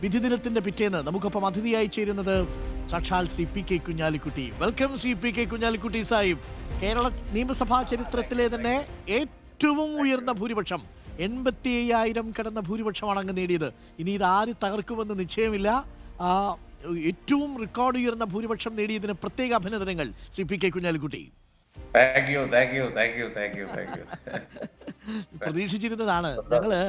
വിധി ദിനത്തിന്റെ പിറ്റേന്ന് നമുക്കൊപ്പം അതിഥിയായി ചേരുന്നത് സാക്ഷാൽ Shri P K Kunhalikutty. Welcome Shri P K Kunhalikutty Sahib. Kerala നിയമസഭാ ചരിത്രത്തിലെ തന്നെ ഏറ്റവും ഉയർന്ന ഭൂരിപക്ഷം 85,000 കടന്ന ഭൂരിപക്ഷമാണ് അങ്ങ് നേടിയത്. ഇനി ഇത് ആര് തകർക്കുമെന്ന് നിശ്ചയമില്ല. ഏറ്റവും റെക്കോർഡ് ഉയർന്ന ഭൂരിപക്ഷം നേടിയതിന് പ്രത്യേക അഭിനന്ദനങ്ങൾ ശ്രീ പി കെ കുഞ്ഞാലിക്കുട്ടി. പ്രതീക്ഷിച്ചിരുന്നതാണ്. ഞങ്ങള്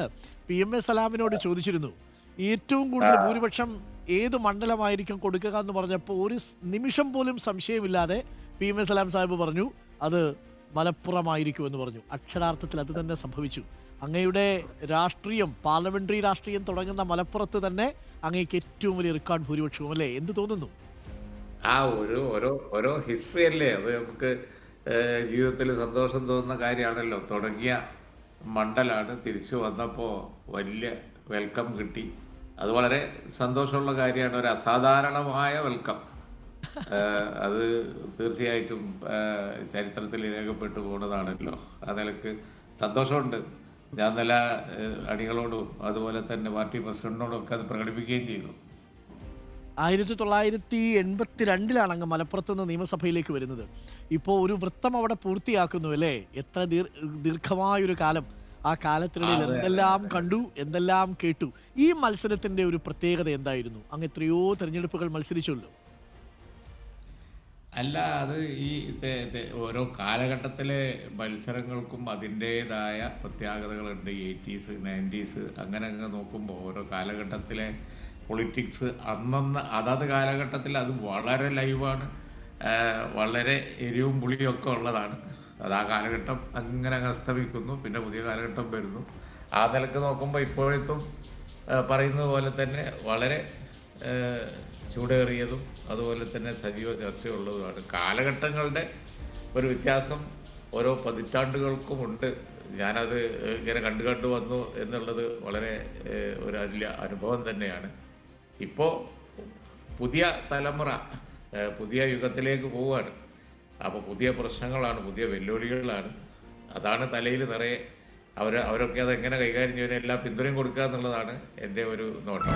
PM A സലാമിനോട് ചോദിച്ചിരുന്നു, ഏറ്റവും കൂടുതൽ ഭൂരിപക്ഷം ഏത് മണ്ഡലമായിരിക്കും കൊടുക്കുക എന്ന് പറഞ്ഞപ്പോൾ ഒരു നിമിഷം പോലും സംശയമില്ലാതെ PM A സലാം സാഹിബ് പറഞ്ഞു അത് മലപ്പുറമായിരിക്കുമെന്ന് പറഞ്ഞു. അക്ഷരാർത്ഥത്തിൽ അത് തന്നെ സംഭവിച്ചു. അങ്ങയുടെ രാഷ്ട്രീയം, പാർലമെന്ററി രാഷ്ട്രീയം തുടങ്ങുന്ന മലപ്പുറത്ത് തന്നെ അങ്ങേക്ക് ഏറ്റവും വലിയ റെക്കോർഡ് ഭൂരിപക്ഷവും, അല്ലേ? എന്ത് തോന്നുന്നു? ഓരോ ഹിസ്റ്ററി അല്ലേ അത്. നമുക്ക് ജീവിതത്തിൽ സന്തോഷം തോന്നുന്ന കാര്യമാണല്ലോ. തുടങ്ങിയ മണ്ഡലാണ്, തിരിച്ചു വന്നപ്പോൾ വലിയ വെൽക്കം കിട്ടി. അത് വളരെ സന്തോഷമുള്ള കാര്യമാണ്. ഒരു അസാധാരണമായ വെൽക്കം. അത് തീർച്ചയായിട്ടും ചരിത്രത്തിൽ രേഖപ്പെട്ടു പോകുന്നതാണല്ലോ. ആ നിലക്ക് സന്തോഷമുണ്ട്. ഞാൻ നല്ല അണികളോടും അതുപോലെ തന്നെ പാർട്ടി പ്രസിഡന്റിനോടും ഒക്കെ അത് പ്രകടിപ്പിക്കുകയും ചെയ്തു. 1982 അങ്ങ് മലപ്പുറത്ത് നിന്ന് നിയമസഭയിലേക്ക് വരുന്നത്. ഇപ്പോൾ ഒരു വൃത്തം അവിടെ പൂർത്തിയാക്കുന്നു, അല്ലേ? എത്ര ദീർഘമായൊരു കാലം. ആ കാലത്തിനിടയിൽ എന്തെല്ലാം കണ്ടു, എന്തെല്ലാം കേട്ടു. ഈ മത്സരത്തിന്റെ ഒരു പ്രത്യേകത എന്തായിരുന്നു? അങ്ങ് എത്രയോ തെരഞ്ഞെടുപ്പുകൾ മത്സരിച്ചല്ലോ. അല്ല, അത് ഈ ഓരോ കാലഘട്ടത്തിലെ മത്സരങ്ങൾക്കും അതിൻ്റേതായ പ്രത്യേകതകളുണ്ട്. 80s 90s അങ്ങനെ അങ്ങ് നോക്കുമ്പോൾ ഓരോ കാലഘട്ടത്തിലെ പൊളിറ്റിക്സ് അതാത് കാലഘട്ടത്തിൽ അത് വളരെ ലൈവാണ്, വളരെ എരിവും പുളിയും ഒക്കെ ഉള്ളതാണ്. അത് ആ കാലഘട്ടം അങ്ങനെ അസ്തമിക്കുന്നു, പിന്നെ പുതിയ കാലഘട്ടം വരുന്നു. ആ നിലക്ക് നോക്കുമ്പോൾ ഇപ്പോഴത്തും പറയുന്നത് പോലെ തന്നെ വളരെ ചൂടേറിയതും അതുപോലെ തന്നെ സജീവ ചർച്ചയുള്ളതുമാണ്. കാലഘട്ടങ്ങളുടെ ഒരു വ്യത്യാസം ഓരോ പതിറ്റാണ്ടുകൾക്കും ഉണ്ട്. ഞാനത് ഇങ്ങനെ കണ്ടു വന്നു എന്നുള്ളത് വളരെ ഒരു വലിയ അനുഭവം തന്നെയാണ്. ഇപ്പോൾ പുതിയ തലമുറ പുതിയ യുഗത്തിലേക്ക് പോവുകയാണ്. അപ്പോൾ പുതിയ പ്രശ്നങ്ങളാണ്, പുതിയ വെല്ലുവിളികളാണ്. അതാണ് തലയിൽ നിറയെ. അവരൊക്കെ അതെങ്ങനെ കൈകാര്യം ചെയ്യുന്ന എല്ലാ പിന്തുണയും കൊടുക്കുക എന്നുള്ളതാണ് എൻ്റെ ഒരു നോട്ടം.